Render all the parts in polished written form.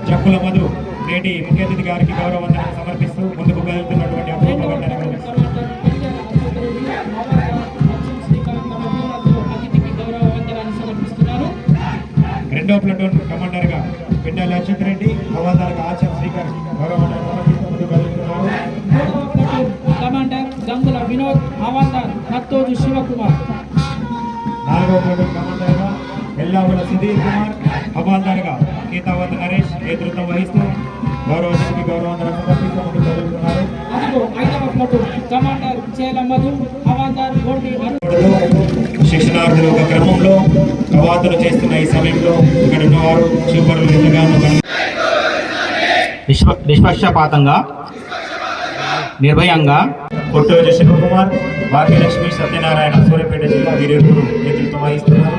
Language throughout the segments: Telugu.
జక్కుల మధు నేటి ముఖ్య అతిథి గారికి గౌరవ వందనం సమర్పిస్తూ ముందుకు కదులుతున్నటువంటి రెండో ప్లటూన్ కమాండర్ గా పిండాల అచ్యుత్ రెడ్డి, హవాల్దార్ గా ఆచం శ్రీకాంత్ గౌరవ వందనం సమర్పిస్తూ ముందుకు కదులుతున్నారు. కమాండర్ గంగుల వినోద్, హవాల్దార్ నత్తోజు శివకుమార్. నాలుగో ప్లటూన్ కమాండర్ గా ఎల్లావుల సుధీర్ కుమార్, హవాల్దార్ గా గీతావత్ నరేష్ నేతృత్వం వహిస్తూ గౌరవ అతిథికి గౌరవ వందనం సమర్పిస్తూ ముందుకు కదులుతున్నారు. ఐదవ ప్లటూన్ కమాండర్ చేల మధు, హవాల్దార్ గోల్డీ శిక్షణార్థులు ఒక క్రమంలో కవాతులు చేస్తున్న ఈ సమయంలో ఇక్కడ ఉన్నవారు సూపర్లు ఎంతగానో నిష్పక్షపాతంగా నిర్భయంగా కొట్టోజు శివకుమార్, భాగ్యలక్ష్మి సత్యనారాయణ సూర్యాపేట జిల్లా వీరిరువురు నేతృత్వం వహిస్తున్నారు.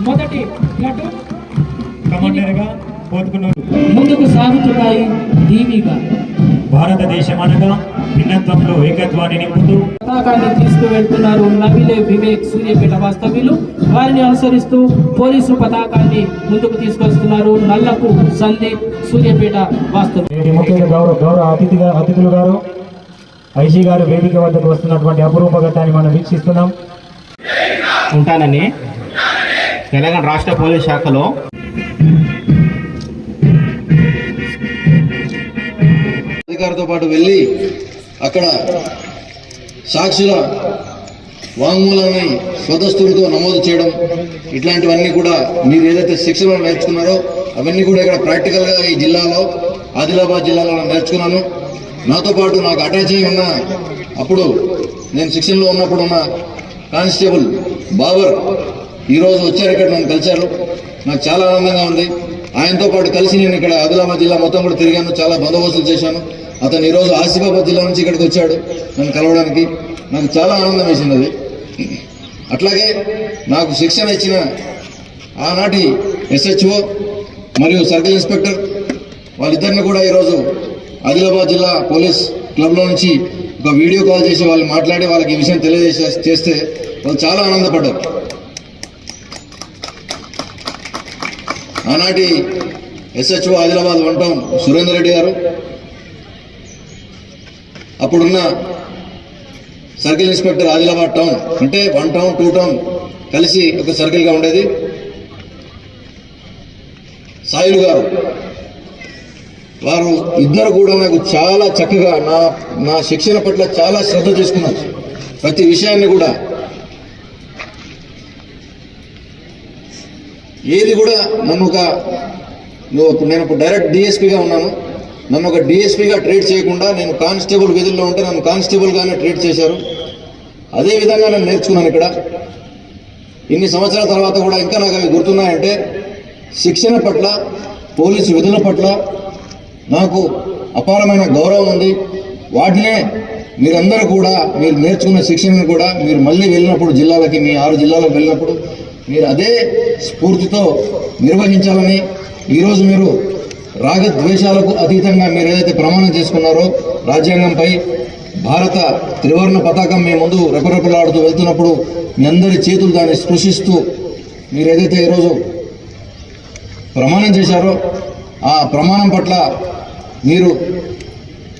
మొదటి ప్లటూన్ కమాండర్ గా పోతుకున్నారు. ముందుకు సాగుతున్నాయి ధీమీగా. భారతదేశం అనగా భిన్నత్వంలో ఏకత్వాన్ని నింపుతూ పతాకాన్ని తీసుకువెళ్తున్నారు నవిలే వివేక్ సూర్యాపేట వాస్తవ్యులు. వారిని అనుసరిస్తూ పోలీసు పతాకాన్ని ముందుకు తీసుకొస్తున్నారు నల్లకు సందీప్ సూర్యాపేట వాస్తవ్యులు. ముఖ్యంగా గౌరవ అతిథులు గారు ఐజీ గారు వేదిక వద్దకు వస్తున్నటువంటి అపురూప ఘట్టాన్ని మనం వీక్షిస్తున్నాం. ఉంటానని తెలంగాణ రాష్ట్ర పోలీస్ శాఖలో అధికారితో పాటు వెళ్ళి అక్కడ సాక్షుల వాంగ్మూలాన్ని స్వదస్తులతో నమోదు చేయడం, ఇట్లాంటివన్నీ కూడా మీరు ఏదైతే శిక్షణలో నేర్చుకున్నారో అవన్నీ కూడా ఇక్కడ ప్రాక్టికల్గా ఈ జిల్లాలో ఆదిలాబాద్ జిల్లాలో నేర్చుకున్నాను. నాతో పాటు నాకు అటాచ్ అయి ఉన్న అప్పుడు నేను శిక్షణలో ఉన్నప్పుడు ఉన్న కానిస్టేబుల్ బాబర్ ఈరోజు వచ్చారు, ఇక్కడ నన్ను కలిశారు. నాకు చాలా ఆనందంగా ఉంది. ఆయనతో పాటు కలిసి నేను ఇక్కడ ఆదిలాబాద్ జిల్లా మొత్తం కూడా తిరిగాను, చాలా బందోబస్తులు చేశాను. అతను ఈరోజు ఆసిఫాబాద్ జిల్లా నుంచి ఇక్కడికి వచ్చాడు నన్ను కలవడానికి. నాకు చాలా ఆనందం వేసింది అది. అట్లాగే నాకు శిక్షణ ఇచ్చిన ఆనాటి SHO మరియు సర్కిల్ ఇన్స్పెక్టర్ వాళ్ళిద్దరిని కూడా ఈరోజు ఆదిలాబాద్ జిల్లా పోలీస్ క్లబ్లో నుంచి ఒక వీడియో కాల్ చేసి వాళ్ళు మాట్లాడి వాళ్ళకి ఈ విషయం తెలియజేస్తే వాళ్ళు చాలా ఆనందపడ్డారు. ఆనాటి SHO ఆదిలాబాద్ 1 టౌన్ సురేందర్ రెడ్డి గారు, అప్పుడున్న సర్కిల్ ఇన్స్పెక్టర్ ఆదిలాబాద్ టౌన్, అంటే 1 టౌన్ 2 టౌన్ కలిసి ఒక సర్కిల్గా ఉండేది, సాయిలు గారు. వారు ఇద్దరు కూడా నాకు చాలా చక్కగా నా శిక్షణ పట్ల చాలా శ్రద్ధ తీసుకున్నారు. ప్రతి విషయాన్ని కూడా ఏది కూడా నన్ను నేను ఇప్పుడు డైరెక్ట్ DSPగా ఉన్నాను. నన్ను ఒక DSPగా ట్రీట్ చేయకుండా నేను కానిస్టేబుల్ విధుల్లో ఉంటే నన్ను కానిస్టేబుల్గానే ట్రీట్ చేశారు. అదేవిధంగా నేను నేర్చుకున్నాను ఇక్కడ. ఇన్ని సంవత్సరాల తర్వాత కూడా ఇంకా నాకు అవి గుర్తున్నాయంటే శిక్షణ పట్ల, పోలీసు విధుల పట్ల నాకు అపారమైన గౌరవం ఉంది. వాటినే మీరందరూ కూడా మీరు నేర్చుకున్న శిక్షణను కూడా మీరు మళ్ళీ వెళ్ళినప్పుడు జిల్లాలకి, మీ 6 జిల్లాలకు వెళ్ళినప్పుడు మీరు అదే స్ఫూర్తితో నిర్వహించాలని, ఈరోజు మీరు రాగద్వేషాలకు అతీతంగా మీరు ఏదైతే ప్రమాణం చేసుకున్నారో రాజ్యాంగంపై భారత త్రివర్ణ పతాకం మీ ముందు రెపరెపలాడుతూ వెళ్తున్నప్పుడు మీ అందరి చేతులు దాన్ని స్పృశిస్తూ మీరు ఏదైతే ఈరోజు ప్రమాణం చేశారో ఆ ప్రమాణం పట్ల మీరు